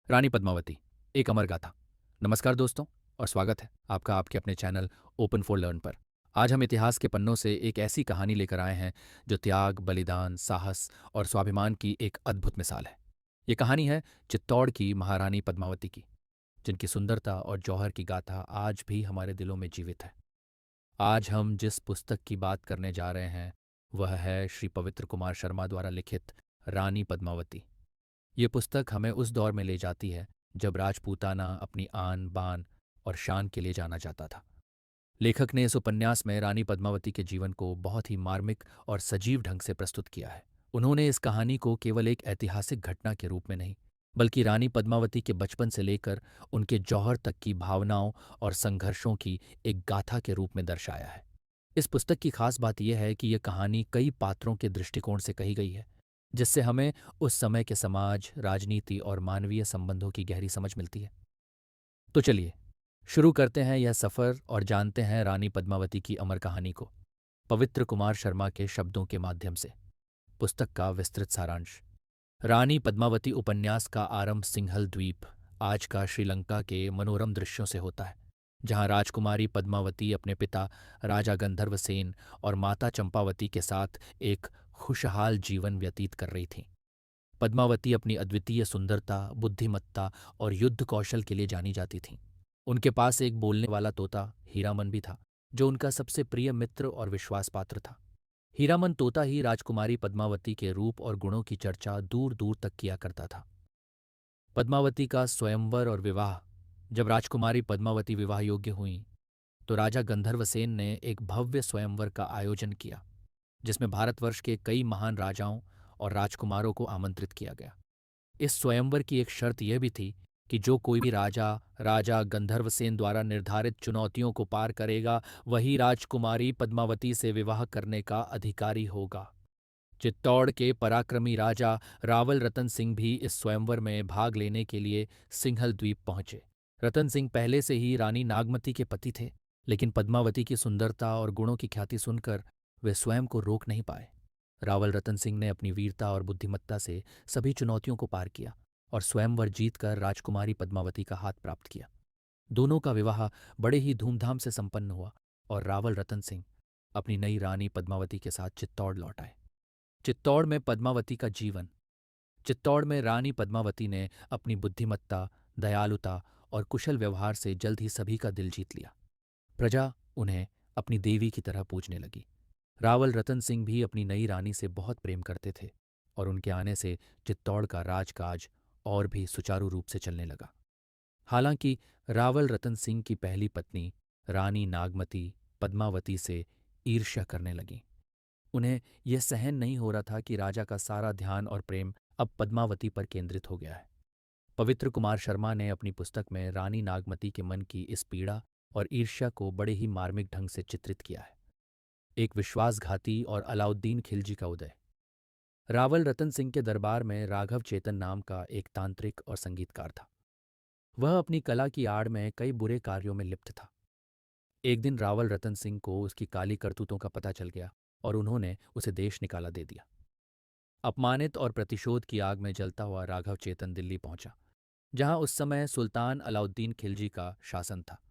रानी पद्मावती, एक अमर गाथा। नमस्कार दोस्तों और स्वागत है आपका आपके अपने चैनल ओपन फॉर लर्न पर। आज हम इतिहास के पन्नों से एक ऐसी कहानी लेकर आए हैं जो त्याग, बलिदान, साहस और स्वाभिमान की एक अद्भुत मिसाल है। ये कहानी है चित्तौड़ की महारानी पद्मावती की, जिनकी सुंदरता और जौहर की गाथा आज भी हमारे दिलों में जीवित है। आज हम जिस पुस्तक की बात करने जा रहे हैं वह है श्री पवित्र कुमार शर्मा द्वारा लिखित रानी पद्मावती। ये पुस्तक हमें उस दौर में ले जाती है जब राजपूताना अपनी आन बान और शान के लिए जाना जाता था। लेखक ने इस उपन्यास में रानी पद्मावती के जीवन को बहुत ही मार्मिक और सजीव ढंग से प्रस्तुत किया है। उन्होंने इस कहानी को केवल एक ऐतिहासिक घटना के रूप में नहीं, बल्कि रानी पद्मावती के बचपन से लेकर उनके जौहर तक की भावनाओं और संघर्षों की एक गाथा के रूप में दर्शाया है। इस पुस्तक की खास बात यह है कि यह कहानी कई पात्रों के दृष्टिकोण से कही गई है, जिससे हमें उस समय के समाज, राजनीति और मानवीय संबंधों की गहरी समझ मिलती है। तो चलिए शुरू करते हैं यह सफ़र और जानते हैं रानी पद्मावती की अमर कहानी को, पवित्र कुमार शर्मा के शब्दों के माध्यम से। पुस्तक का विस्तृत सारांश। रानी पद्मावती उपन्यास का आरंभ सिंहल द्वीप, आज का श्रीलंका के मनोरम दृश्यों से होता है, जहां राजकुमारी पद्मावती अपने पिता राजा गंधर्वसेन और माता चंपावती के साथ एक खुशहाल जीवन व्यतीत कर रही थीं। पद्मावती अपनी अद्वितीय सुंदरता, बुद्धिमत्ता और युद्ध कौशल के लिए जानी जाती थीं। उनके पास एक बोलने वाला तोता हीरामन भी था, जो उनका सबसे प्रिय मित्र और विश्वास पात्र था। हीरामन तोता ही राजकुमारी पद्मावती के रूप और गुणों की चर्चा दूर दूर तक किया करता था। पद्मावती का स्वयंवर और विवाह। जब राजकुमारी पद्मावती विवाह योग्य हुईं, तो राजा गंधर्वसेन ने एक भव्य स्वयंवर का आयोजन किया, जिसमें भारतवर्ष के कई महान राजाओं और राजकुमारों को आमंत्रित किया गया। इस स्वयंवर की एक शर्त यह भी थी कि जो कोई भी राजा राजा गंधर्वसेन द्वारा निर्धारित चुनौतियों को पार करेगा, वही राजकुमारी पद्मावती से विवाह करने का अधिकारी होगा। चित्तौड़ के पराक्रमी राजा रावल रतन सिंह भी इस स्वयंवर में भाग लेने के लिए सिंहल द्वीप पहुंचे। रतन सिंह पहले से ही रानी नागमती के पति थे, लेकिन पद्मावती की सुंदरता और गुणों की ख्याति सुनकर वे स्वयं को रोक नहीं पाए। रावल रतन सिंह ने अपनी वीरता और बुद्धिमत्ता से सभी चुनौतियों को पार किया और स्वयंवर जीतकर राजकुमारी पद्मावती का हाथ प्राप्त किया। दोनों का विवाह बड़े ही धूमधाम से संपन्न हुआ और रावल रतन सिंह अपनी नई रानी पद्मावती के साथ चित्तौड़ लौट आए। चित्तौड़ में पद्मावती का जीवन। चित्तौड़ में रानी पद्मावती ने अपनी बुद्धिमत्ता, दयालुता और कुशल व्यवहार से जल्द ही सभी का दिल जीत लिया। प्रजा उन्हें अपनी देवी की तरह पूजने लगी। रावल रतन सिंह भी अपनी नई रानी से बहुत प्रेम करते थे और उनके आने से चित्तौड़ का राजकाज और भी सुचारू रूप से चलने लगा। हालांकि रावल रतन सिंह की पहली पत्नी रानी नागमती पद्मावती से ईर्ष्या करने लगीं। उन्हें यह सहन नहीं हो रहा था कि राजा का सारा ध्यान और प्रेम अब पद्मावती पर केंद्रित हो गया है। पवित्र कुमार शर्मा ने अपनी पुस्तक में रानी नागमती के मन की इस पीड़ा और ईर्ष्या को बड़े ही मार्मिक ढंग से चित्रित किया है। एक विश्वासघाती और अलाउद्दीन खिलजी का उदय। रावल रतन सिंह के दरबार में राघव चेतन नाम का एक तांत्रिक और संगीतकार था। वह अपनी कला की आड़ में कई बुरे कार्यों में लिप्त था। एक दिन रावल रतन सिंह को उसकी काली करतूतों का पता चल गया और उन्होंने उसे देश निकाला दे दिया। अपमानित और प्रतिशोध की आग में जलता हुआ राघव चेतन दिल्ली पहुंचा, जहां उस समय सुल्तान अलाउद्दीन खिलजी का शासन था।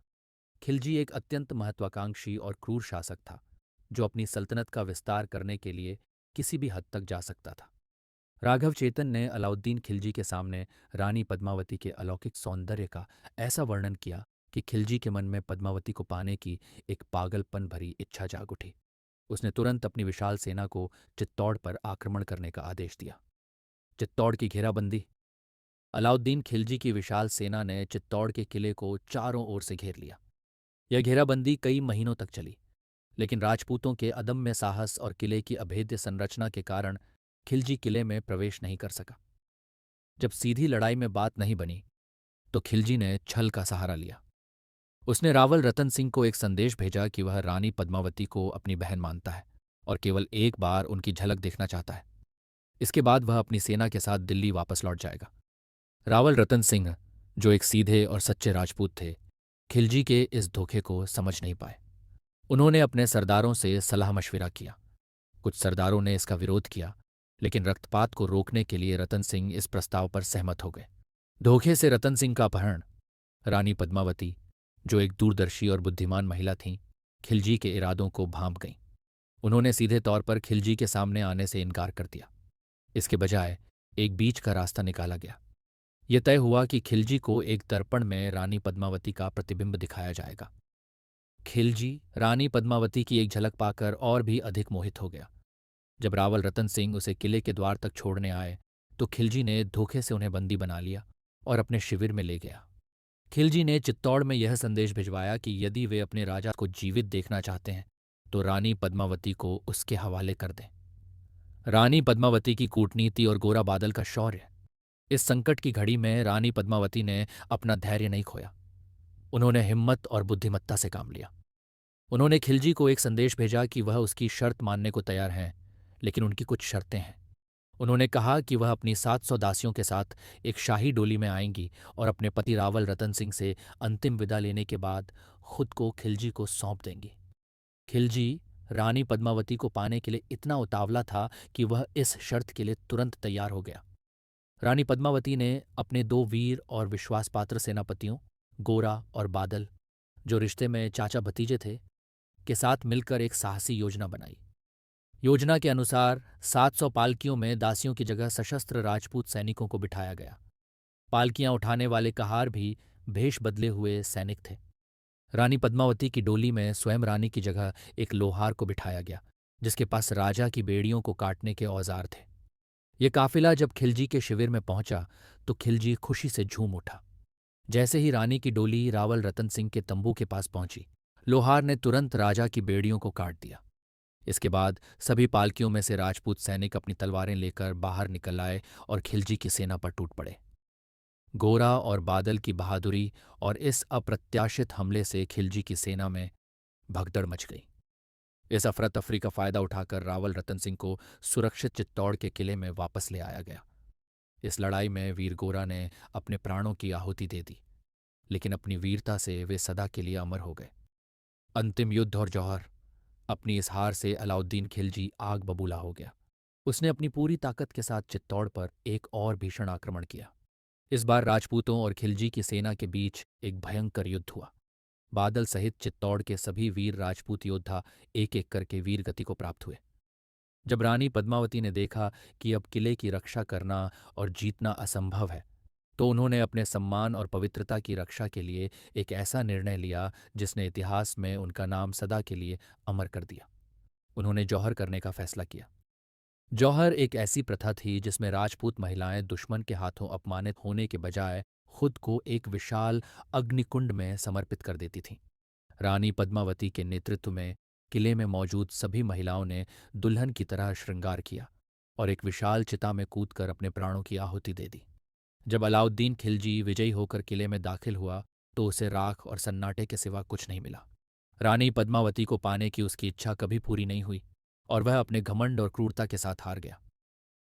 खिलजी एक अत्यंत महत्वाकांक्षी और क्रूर शासक था, जो अपनी सल्तनत का विस्तार करने के लिए किसी भी हद तक जा सकता था। राघव चेतन ने अलाउद्दीन खिलजी के सामने रानी पद्मावती के अलौकिक सौंदर्य का ऐसा वर्णन किया कि खिलजी के मन में पद्मावती को पाने की एक पागलपन भरी इच्छा जाग उठी। उसने तुरंत अपनी विशाल सेना को चित्तौड़ पर आक्रमण करने का आदेश दिया। चित्तौड़ की घेराबंदी। अलाउद्दीन खिलजी की विशाल सेना ने चित्तौड़ के किले को चारों ओर से घेर लिया। यह घेराबंदी कई महीनों तक चली, लेकिन राजपूतों के अदम्य साहस और किले की अभेद्य संरचना के कारण खिलजी किले में प्रवेश नहीं कर सका। जब सीधी लड़ाई में बात नहीं बनी, तो खिलजी ने छल का सहारा लिया। उसने रावल रतन सिंह को एक संदेश भेजा कि वह रानी पद्मावती को अपनी बहन मानता है और केवल एक बार उनकी झलक देखना चाहता है। इसके बाद वह अपनी सेना के साथ दिल्ली वापस लौट जाएगा। रावल रतन सिंह, जो एक सीधे और सच्चे राजपूत थे, खिलजी के इस धोखे को समझ नहीं पाए। उन्होंने अपने सरदारों से सलाह मशविरा किया। कुछ सरदारों ने इसका विरोध किया, लेकिन रक्तपात को रोकने के लिए रतन सिंह इस प्रस्ताव पर सहमत हो गए। धोखे से रतन सिंह का अपहरण। रानी पद्मावती, जो एक दूरदर्शी और बुद्धिमान महिला थीं, खिलजी के इरादों को भांप गईं। उन्होंने सीधे तौर पर खिलजी के सामने आने से इनकार कर दिया। इसके बजाय एक बीच का रास्ता निकाला गया। यह तय हुआ कि खिलजी को एक दर्पण में रानी पद्मावती का प्रतिबिंब दिखाया जाएगा। खिलजी रानी पद्मावती की एक झलक पाकर और भी अधिक मोहित हो गया। जब रावल रतन सिंह उसे किले के द्वार तक छोड़ने आए तो खिलजी ने धोखे से उन्हें बंदी बना लिया और अपने शिविर में ले गया। खिलजी ने चित्तौड़ में यह संदेश भिजवाया कि यदि वे अपने राजा को जीवित देखना चाहते हैं तो रानी पद्मावती को उसके हवाले कर दें। रानी पद्मावती की कूटनीति और गोरा बादल का शौर्य। इस संकट की घड़ी में रानी पद्मावती ने अपना धैर्य नहीं खोया। उन्होंने हिम्मत और बुद्धिमत्ता से काम लिया। उन्होंने खिलजी को एक संदेश भेजा कि वह उसकी शर्त मानने को तैयार हैं, लेकिन उनकी कुछ शर्तें हैं। उन्होंने कहा कि वह अपनी 700 दासियों के साथ एक शाही डोली में आएंगी और अपने पति रावल रतन सिंह से अंतिम विदा लेने के बाद खुद को खिलजी को सौंप देंगी। खिलजी रानी पद्मावती को पाने के लिए इतना उतावला था कि वह इस शर्त के लिए तुरंत तैयार हो गया। रानी पद्मावती ने अपने 2 वीर और विश्वासपात्र सेनापतियों गोरा और बादल, जो रिश्ते में चाचा भतीजे थे, के साथ मिलकर एक साहसी योजना बनाई। योजना के अनुसार 700 पालकियों में दासियों की जगह सशस्त्र राजपूत सैनिकों को बिठाया गया। पालकियां उठाने वाले कहार भी भेष बदले हुए सैनिक थे। रानी पद्मावती की डोली में स्वयं रानी की जगह एक लोहार को बिठाया गया, जिसके पास राजा की बेड़ियों को काटने के औजार थे। ये काफिला जब खिलजी के शिविर में पहुंचा तो खिलजी खुशी से झूम उठा। जैसे ही रानी की डोली रावल रतन सिंह के तंबू के पास पहुंची, लोहार ने तुरंत राजा की बेड़ियों को काट दिया। इसके बाद सभी पालकियों में से राजपूत सैनिक अपनी तलवारें लेकर बाहर निकल आए और खिलजी की सेना पर टूट पड़े। गोरा और बादल की बहादुरी और इस अप्रत्याशित हमले से खिलजी की सेना में भगदड़ मच गई। इस अफरा तफरी का फायदा उठाकर रावल रतन सिंह को सुरक्षित चित्तौड़ के किले में वापस ले आया गया। इस लड़ाई में वीर गोरा ने अपने प्राणों की आहुति दे दी, लेकिन अपनी वीरता से वे सदा के लिए अमर हो गए। अंतिम युद्ध और जौहर। अपनी इस हार से अलाउद्दीन खिलजी आग बबूला हो गया। उसने अपनी पूरी ताकत के साथ चित्तौड़ पर एक और भीषण आक्रमण किया। इस बार राजपूतों और खिलजी की सेना के बीच एक भयंकर युद्ध हुआ। बादल सहित चित्तौड़ के सभी वीर राजपूत योद्धा एक एक करके वीर गति को प्राप्त हुए। जब रानी पद्मावती ने देखा कि अब किले की रक्षा करना और जीतना असंभव है, तो उन्होंने अपने सम्मान और पवित्रता की रक्षा के लिए एक ऐसा निर्णय लिया जिसने इतिहास में उनका नाम सदा के लिए अमर कर दिया। उन्होंने जौहर करने का फैसला किया। जौहर एक ऐसी प्रथा थी जिसमें राजपूत महिलाएं दुश्मन के हाथों अपमानित होने के बजाय खुद को एक विशाल अग्निकुंड में समर्पित कर देती थीं। रानी पद्मावती के नेतृत्व में किले में मौजूद सभी महिलाओं ने दुल्हन की तरह श्रृंगार किया और एक विशाल चिता में कूदकर अपने प्राणों की आहुति दे दी। जब अलाउद्दीन खिलजी विजयी होकर किले में दाखिल हुआ तो उसे राख और सन्नाटे के सिवा कुछ नहीं मिला। रानी पद्मावती को पाने की उसकी इच्छा कभी पूरी नहीं हुई और वह अपने घमंड और क्रूरता के साथ हार गया।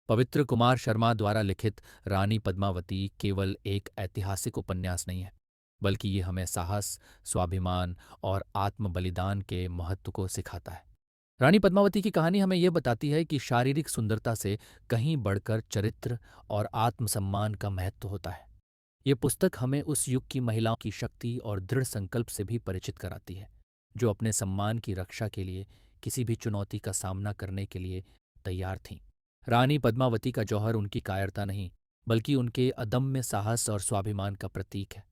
पवित्र कुमार शर्मा द्वारा लिखित रानी पद्मावती केवल एक ऐतिहासिक उपन्यास नहीं है, बल्कि ये हमें साहस, स्वाभिमान और आत्म बलिदान के महत्व को सिखाता है। रानी पद्मावती की कहानी हमें यह बताती है कि शारीरिक सुंदरता से कहीं बढ़कर चरित्र और आत्मसम्मान का महत्व होता है। ये पुस्तक हमें उस युग की महिलाओं की शक्ति और दृढ़ संकल्प से भी परिचित कराती है, जो अपने सम्मान की रक्षा के लिए किसी भी चुनौती का सामना करने के लिए तैयार थीं। रानी पद्मावती का जौहर उनकी कायरता नहीं, बल्कि उनके अदम्य साहस और स्वाभिमान का प्रतीक है।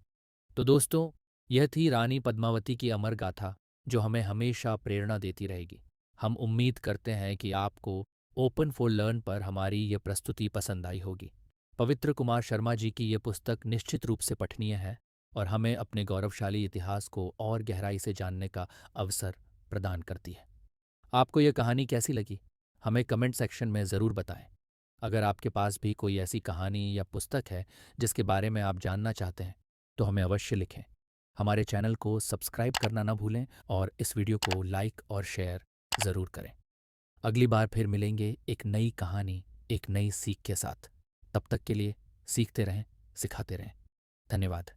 तो दोस्तों, यह थी रानी पद्मावती की अमर गाथा, जो हमें हमेशा प्रेरणा देती रहेगी। हम उम्मीद करते हैं कि आपको ओपन फॉर लर्न पर हमारी ये प्रस्तुति पसंद आई होगी। पवित्र कुमार शर्मा जी की ये पुस्तक निश्चित रूप से पठनीय है और हमें अपने गौरवशाली इतिहास को और गहराई से जानने का अवसर प्रदान करती है। आपको यह कहानी कैसी लगी? हमें कमेंट सेक्शन में ज़रूर बताएं। अगर आपके पास भी कोई ऐसी कहानी या पुस्तक है जिसके बारे में आप जानना चाहते हैं, तो हमें अवश्य लिखें। हमारे चैनल को सब्सक्राइब करना ना भूलें और इस वीडियो को लाइक और शेयर ज़रूर करें। अगली बार फिर मिलेंगे एक नई कहानी, एक नई सीख के साथ। तब तक के लिए सीखते रहें, सिखाते रहें। धन्यवाद।